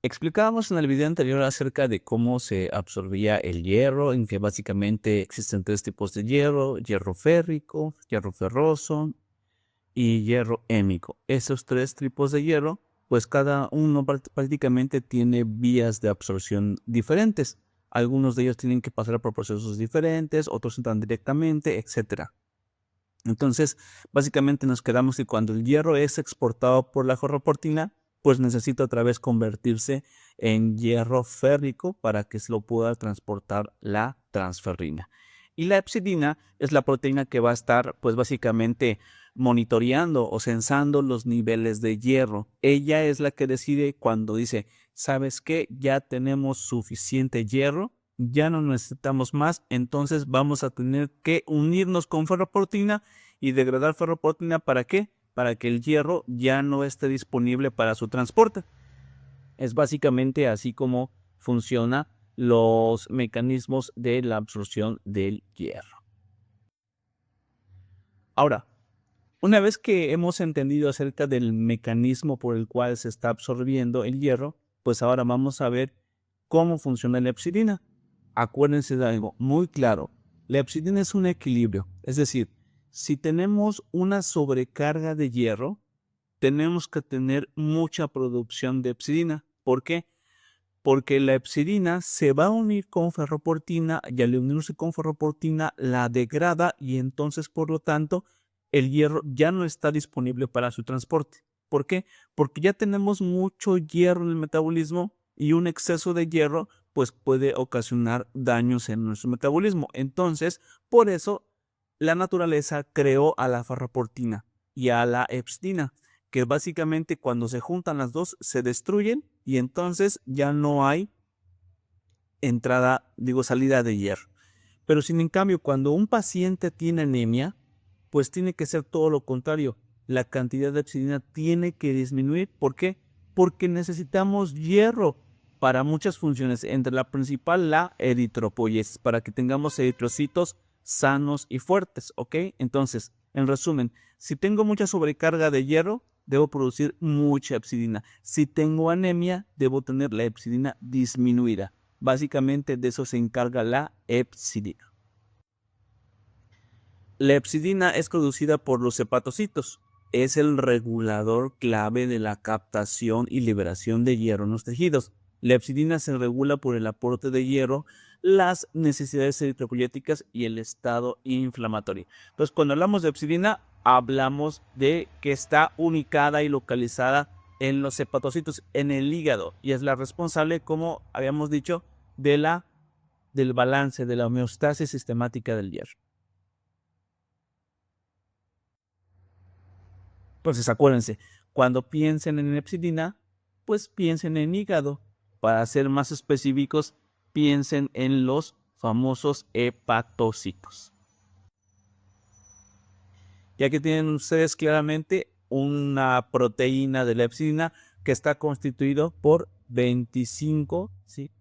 Explicábamos en el video anterior acerca de cómo se absorbía el hierro, en que básicamente existen tres tipos de hierro: hierro férrico, hierro ferroso y hierro hémico. Esos tres tipos de hierro, pues cada uno prácticamente tiene vías de absorción diferentes. Algunos de ellos tienen que pasar por procesos diferentes, otros entran directamente, etcétera. Entonces, básicamente nos quedamos que cuando el hierro es exportado por la ferroportina, pues necesita otra vez convertirse en hierro férrico para que se lo pueda transportar la transferrina. Y la epsidina es la proteína que va a estar, pues básicamente monitoreando o sensando los niveles de hierro. Ella es la que decide cuando dice, ¿sabes qué? Ya tenemos suficiente hierro, ya no necesitamos más, entonces vamos a tener que unirnos con ferroportina y degradar ferroportina. ¿Para qué? Para que el hierro ya no esté disponible para su transporte. Es básicamente así como funcionan los mecanismos de la absorción del hierro. Ahora, una vez que hemos entendido acerca del mecanismo por el cual se está absorbiendo el hierro, pues ahora vamos a ver cómo funciona la epsidina. Acuérdense de algo muy claro. La epsidina es un equilibrio, es decir, si tenemos una sobrecarga de hierro, tenemos que tener mucha producción de epsidina. ¿Por qué? Porque la epsidina se va a unir con ferroportina y al unirse con ferroportina la degrada y entonces, por lo tanto, el hierro ya no está disponible para su transporte. ¿Por qué? Porque ya tenemos mucho hierro en el metabolismo y un exceso de hierro pues puede ocasionar daños en nuestro metabolismo. Entonces, por eso la naturaleza creó a la ferroportina y a la epsidina, que básicamente cuando se juntan las dos se destruyen y entonces ya no hay salida de hierro. Pero sin en cambio, cuando un paciente tiene anemia, pues tiene que ser todo lo contrario. La cantidad de epsidina tiene que disminuir. ¿Por qué? Porque necesitamos hierro para muchas funciones, entre la principal la eritropoyesis, para que tengamos eritrocitos sanos y fuertes, ¿ok? Entonces, en resumen, si tengo mucha sobrecarga de hierro, debo producir mucha epsidina. Si tengo anemia, debo tener la epsidina disminuida. Básicamente de eso se encarga la epsidina. La epsidina es producida por los hepatocitos. Es el regulador clave de la captación y liberación de hierro en los tejidos. La epsidina se regula por el aporte de hierro, las necesidades eritropoyéticas y el estado inflamatorio. Entonces, cuando hablamos de epsidina, hablamos de que está ubicada y localizada en los hepatocitos, en el hígado, y es la responsable, como habíamos dicho, del balance, de la homeostasis sistemática del hierro. Entonces, acuérdense, cuando piensen en epsidina, pues piensen en hígado. Para ser más específicos, piensen en los famosos hepatocitos. Ya que tienen ustedes claramente una proteína de la epsidina que está constituido por 25, ¿sí?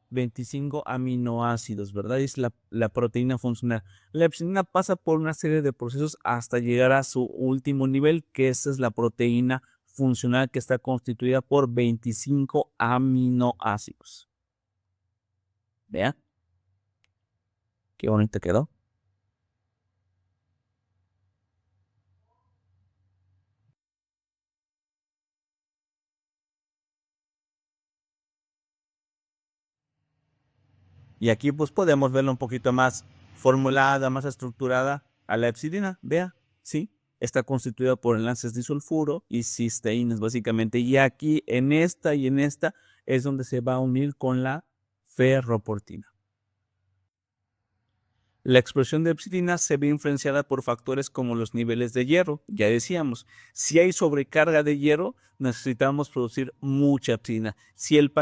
25 aminoácidos, ¿verdad? Es la proteína funcional. La epsidina pasa por una serie de procesos hasta llegar a su último nivel, que esta es la proteína funcional que está constituida por 25 aminoácidos. Vean, qué bonito quedó. Y aquí pues podemos verla un poquito más formulada, más estructurada a la epsidina. Vea, sí, está constituida por enlaces disulfuro y cisteínas básicamente. Y aquí en esta y en esta es donde se va a unir con la ferroportina. La expresión de epsidina se ve influenciada por factores como los niveles de hierro. Ya decíamos, si hay sobrecarga de hierro, necesitamos producir mucha epsidina. Si el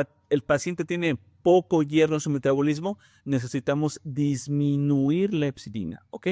paciente tiene poco hierro en su metabolismo, necesitamos disminuir la epsidina, ¿ok?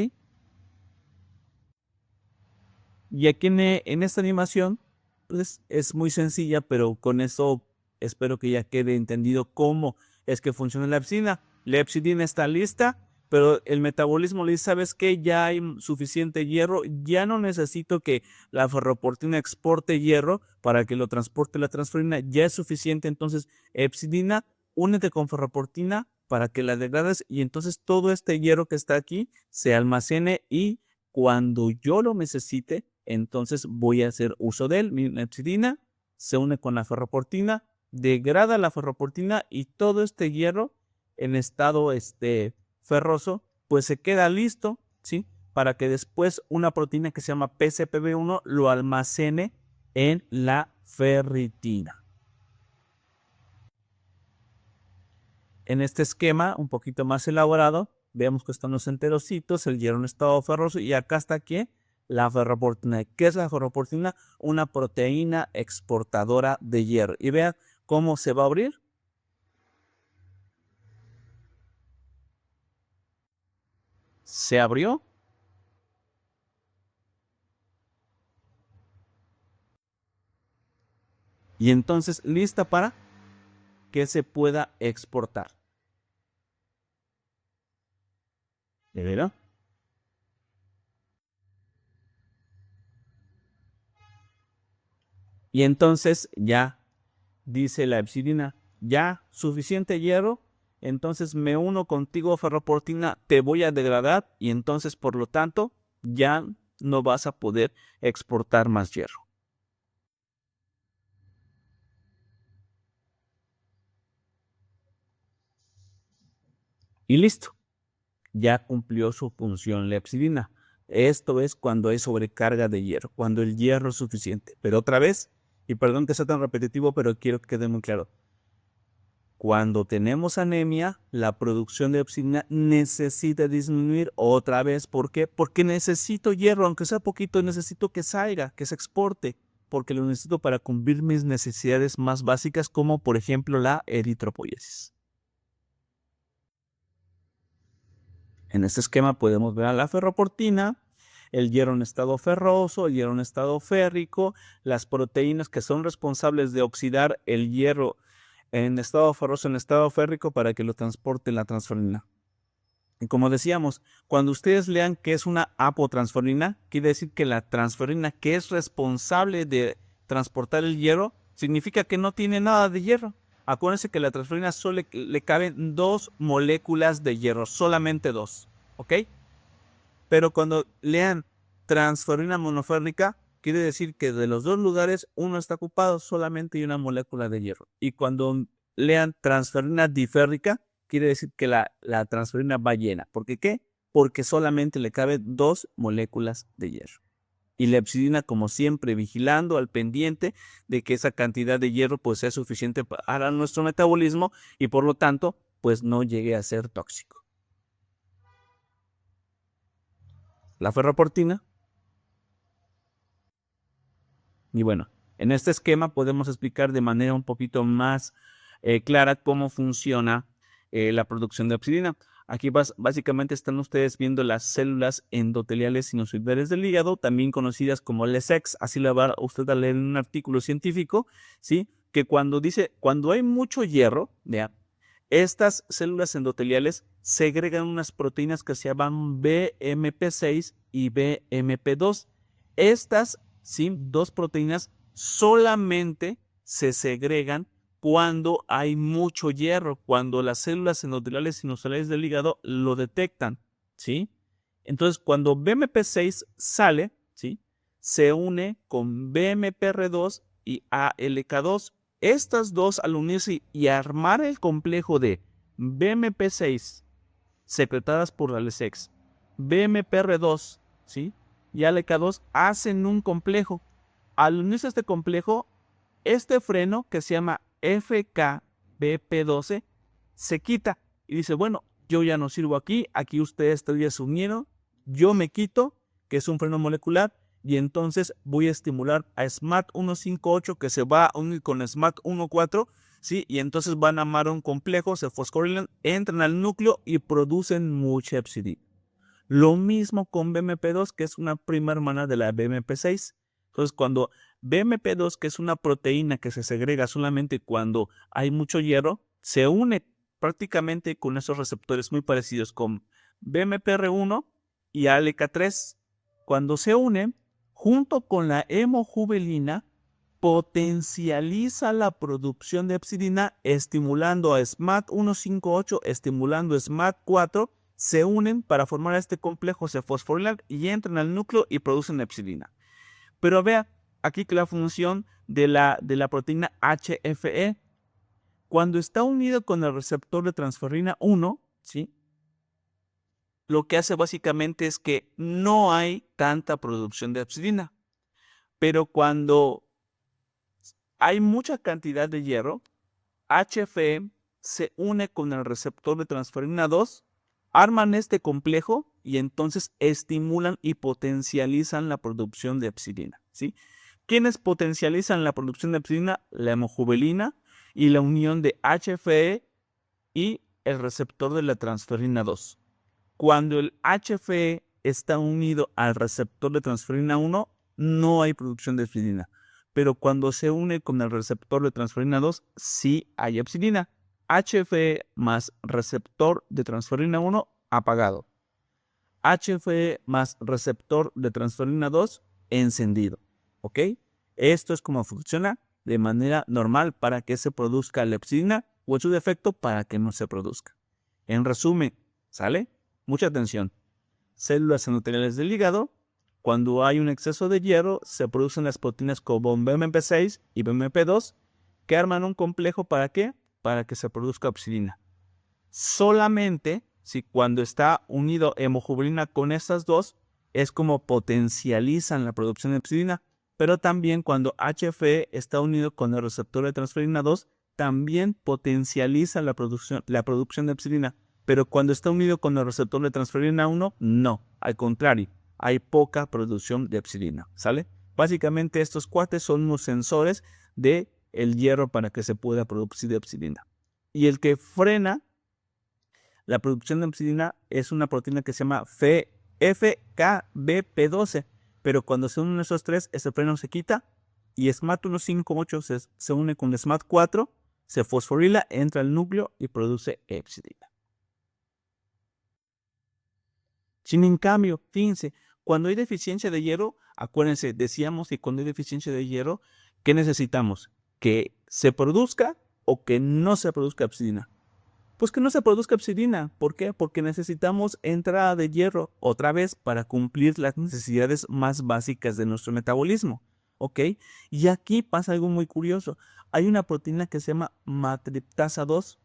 Y aquí en esta animación, pues es muy sencilla, pero con eso espero que ya quede entendido cómo es que funciona la epsidina. La epsidina está lista. pero el metabolismo le dice, ¿sabes qué? Ya hay suficiente hierro, ya no necesito que la ferroportina exporte hierro para que lo transporte la transferrina, ya es suficiente, entonces epsidina, únete con ferroportina para que la degrades y entonces todo este hierro que está aquí se almacene y cuando yo lo necesite, entonces voy a hacer uso de él. Mi epsidina se une con la ferroportina, degrada la ferroportina y todo este hierro en estado ferroso, pues se queda listo, ¿sí? Para que después una proteína que se llama PCPB1 lo almacene en la ferritina. En este esquema, un poquito más elaborado, vemos que están los enterocitos, el hierro en estado ferroso y acá está aquí la ferroportina. ¿Qué es la ferroportina? Una proteína exportadora de hierro. Y vean cómo se va a abrir. Se abrió. Y entonces lista para que se pueda exportar. ¿De veras? Y entonces ya dice la epsidina, ya suficiente hierro, entonces me uno contigo ferroportina, te voy a degradar y entonces por lo tanto ya no vas a poder exportar más hierro. Y listo, ya cumplió su función la epsidina. Esto es cuando hay sobrecarga de hierro, cuando el hierro es suficiente. Pero otra vez, y perdón que sea tan repetitivo, pero quiero que quede muy claro. Cuando tenemos anemia, la producción de epsidina necesita disminuir otra vez. ¿Por qué? Porque necesito hierro, aunque sea poquito, necesito que salga, que se exporte, porque lo necesito para cumplir mis necesidades más básicas, como por ejemplo la eritropoiesis. En este esquema podemos ver a la ferroportina, el hierro en estado ferroso, el hierro en estado férrico, las proteínas que son responsables de oxidar el hierro en estado ferroso, en estado férrico, para que lo transporte la transferrina. Y como decíamos, cuando ustedes lean que es una apotransferrina, quiere decir que la transferrina que es responsable de transportar el hierro, significa que no tiene nada de hierro. Acuérdense que a la transferrina solo le caben 2 moléculas de hierro, solamente 2, ¿ok? Pero cuando lean transferrina monoférrica, quiere decir que de los 2 lugares, uno está ocupado, solamente hay una molécula de hierro. Y cuando lean transferrina diférrica, quiere decir que la transferrina va llena. ¿Por qué? Porque solamente le caben 2 moléculas de hierro. Y la epsidina, como siempre, vigilando al pendiente de que esa cantidad de hierro pues sea suficiente para nuestro metabolismo y por lo tanto pues no llegue a ser tóxico. La ferroportina. Y bueno, en este esquema podemos explicar de manera un poquito más clara cómo funciona la producción de epsidina. Aquí básicamente están ustedes viendo las células endoteliales sinusoidales del hígado, también conocidas como LSEX. Así la va usted a leer en un artículo científico, ¿sí? Que cuando dice, cuando hay mucho hierro, ¿ya? Estas células endoteliales segregan unas proteínas que se llaman BMP6 y BMP2. Estas, ¿sí? 2 proteínas solamente se segregan cuando hay mucho hierro, cuando las células endoteliales sinusales del hígado lo detectan, ¿sí? Entonces, cuando BMP6 sale, ¿sí? Se une con BMPR2 y ALK2. Estas dos, al unirse y armar el complejo de BMP6 secretadas por la LSEX, BMPR2, ¿sí? Y ALK2 hacen un complejo. Al unirse a este complejo, este freno que se llama FKBP12 se quita y dice, bueno, yo ya no sirvo aquí, aquí ustedes todavía se unieron, yo me quito, que es un freno molecular, y entonces voy a estimular a SMART158 que se va a unir con SMART14, ¿sí? Y entonces van a armar un complejo, se fosforilan, entran al núcleo y producen mucha epsidina. Lo mismo con BMP2, que es una prima hermana de la BMP6. Entonces, cuando BMP2, que es una proteína que se segrega solamente cuando hay mucho hierro, se une prácticamente con esos receptores muy parecidos con BMPR1 y ALK3. Cuando se unen, junto con la hemojuvelina, potencializa la producción de epsidina estimulando a SMAD158, estimulando SMAD4, se unen para formar este complejo, se fosforilan y entran al núcleo y producen epsidina. Pero vea aquí que la función de la proteína HFE, cuando está unido con el receptor de transferrina 1, ¿sí?, lo que hace básicamente es que no hay tanta producción de epsidina. Pero cuando hay mucha cantidad de hierro, HFE se une con el receptor de transferrina 2, arman este complejo y entonces estimulan y potencializan la producción de epsidina, ¿sí? ¿Quiénes potencializan la producción de epsidina? La hemojuvelina y la unión de HFE y el receptor de la transferrina 2. Cuando el HFE está unido al receptor de transferrina 1, no hay producción de epsidina. Pero cuando se une con el receptor de transferrina 2, sí hay epsidina. HFE más receptor de transferrina 1, apagado. HFE más receptor de transferrina 2, encendido. ¿Ok? Esto es como funciona de manera normal para que se produzca la epsidina o en su defecto para que no se produzca. En resumen, ¿sale? Mucha atención. Células endoteliales del hígado. Cuando hay un exceso de hierro, se producen las proteínas como BMP6 y BMP2 que arman un complejo ¿para qué? Para que se produzca epsidina. Solamente si cuando está unido hemojuvelina con estas dos es como potencializan la producción de epsidina, pero también cuando HFE está unido con el receptor de transferrina 2 también potencializa la producción de epsidina. Pero cuando está unido con el receptor de transferrina 1, no. Al contrario, hay poca producción de epsidina, ¿sale? Básicamente estos cuates son unos sensores del hierro para que se pueda producir epsidina. Y el que frena la producción de epsidina es una proteína que se llama FKBP12. Pero cuando se unen esos tres, ese freno se quita y SMAD158 se une con SMAD4, se fosforila, entra al núcleo y produce epsidina. Sin en cambio, fíjense, cuando hay deficiencia de hierro, acuérdense, decíamos que cuando hay deficiencia de hierro, ¿qué necesitamos? Que se produzca o que no se produzca epsidina. Pues que no se produzca epsidina. ¿Por qué? Porque necesitamos entrada de hierro otra vez para cumplir las necesidades más básicas de nuestro metabolismo. ¿Ok? Y aquí pasa algo muy curioso. Hay una proteína que se llama matriptasa 2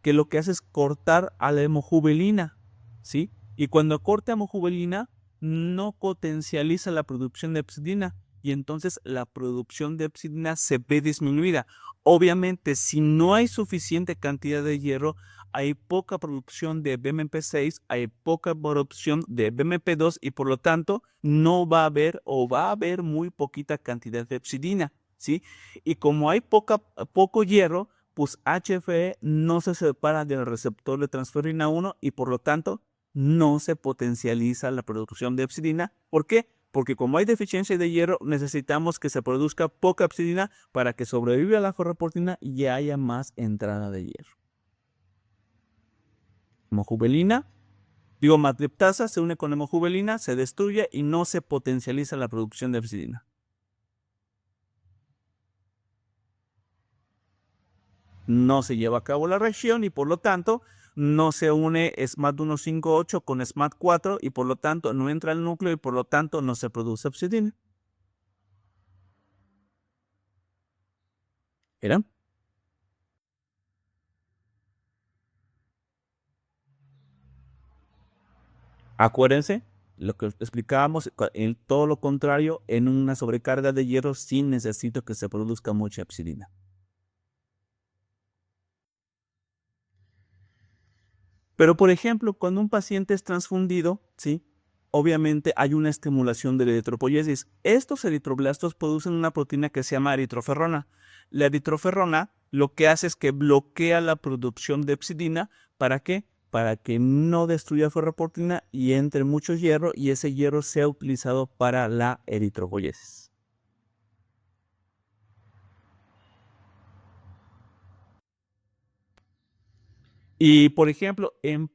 que lo que hace es cortar a la hemojuvelina, ¿sí? Y cuando corta hemojuvelina, no potencializa la producción de epsidina y entonces la producción de epsidina se ve disminuida. Obviamente, si no hay suficiente cantidad de hierro, hay poca producción de BMP6, hay poca producción de BMP2 y por lo tanto no va a haber o va a haber muy poquita cantidad de epsidina, ¿sí? Y como hay poco hierro, pues HFE no se separa del receptor de transferrina 1 y por lo tanto no se potencializa la producción de epsidina. ¿Por qué? Porque como hay deficiencia de hierro, necesitamos que se produzca poca epsidina para que sobreviva la ferroportina y haya más entrada de hierro. Matriptasa se une con hemojuvelina, se destruye y no se potencializa la producción de epsidina. No se lleva a cabo la reacción y por lo tanto no se une SMAD158 con SMAD4 y por lo tanto no entra al núcleo y por lo tanto no se produce epsidina. ¿Eran? Acuérdense lo que explicábamos, en todo lo contrario, en una sobrecarga de hierro sí necesito que se produzca mucha epsidina. Pero, por ejemplo, cuando un paciente es transfundido, ¿sí? Obviamente hay una estimulación de la eritropoyesis. Estos eritroblastos producen una proteína que se llama eritroferrona. La eritroferrona lo que hace es que bloquea la producción de epsidina. ¿Para qué? Para que no destruya ferroportina y entre mucho hierro y ese hierro sea utilizado para la eritropoyesis. Y, por ejemplo, en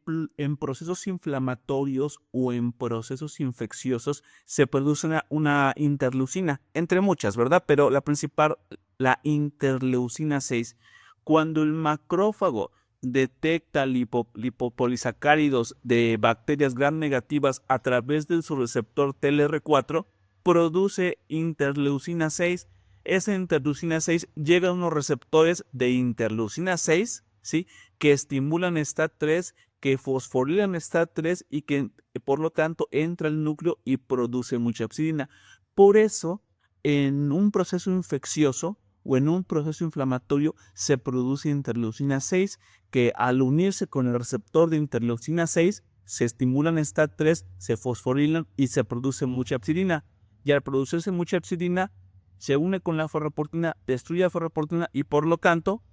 procesos inflamatorios o en procesos infecciosos se produce una interleucina, entre muchas, ¿verdad? Pero la principal, la interleucina 6. Cuando el macrófago detecta lipopolisacáridos de bacterias gram negativas a través de su receptor TLR4, produce interleucina 6. Esa interleucina 6 llega a unos receptores de interleucina 6, ¿sí?, que estimulan STAT3, que fosforilan STAT3 y que por lo tanto entra al núcleo y produce mucha hepcidina. Por eso, en un proceso infeccioso o en un proceso inflamatorio se produce interleucina 6, que al unirse con el receptor de interleucina 6 se estimulan STAT3, se fosforilan y se produce mucha hepcidina. Y al producirse mucha hepcidina, se une con la ferroportina, destruye la ferroportina y por lo tanto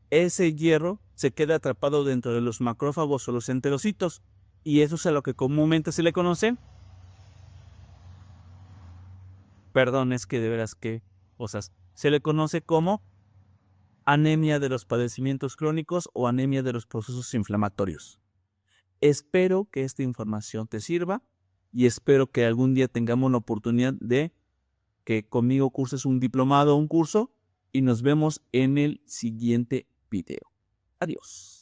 ese hierro se queda atrapado dentro de los macrófagos o los enterocitos, y eso es a lo que comúnmente se le conoce. Perdón, es que de veras que cosas. Se le conoce como anemia de los padecimientos crónicos o anemia de los procesos inflamatorios. Espero que esta información te sirva y espero que algún día tengamos la oportunidad de que conmigo curses un diplomado o un curso y nos vemos en el siguiente video. Adiós.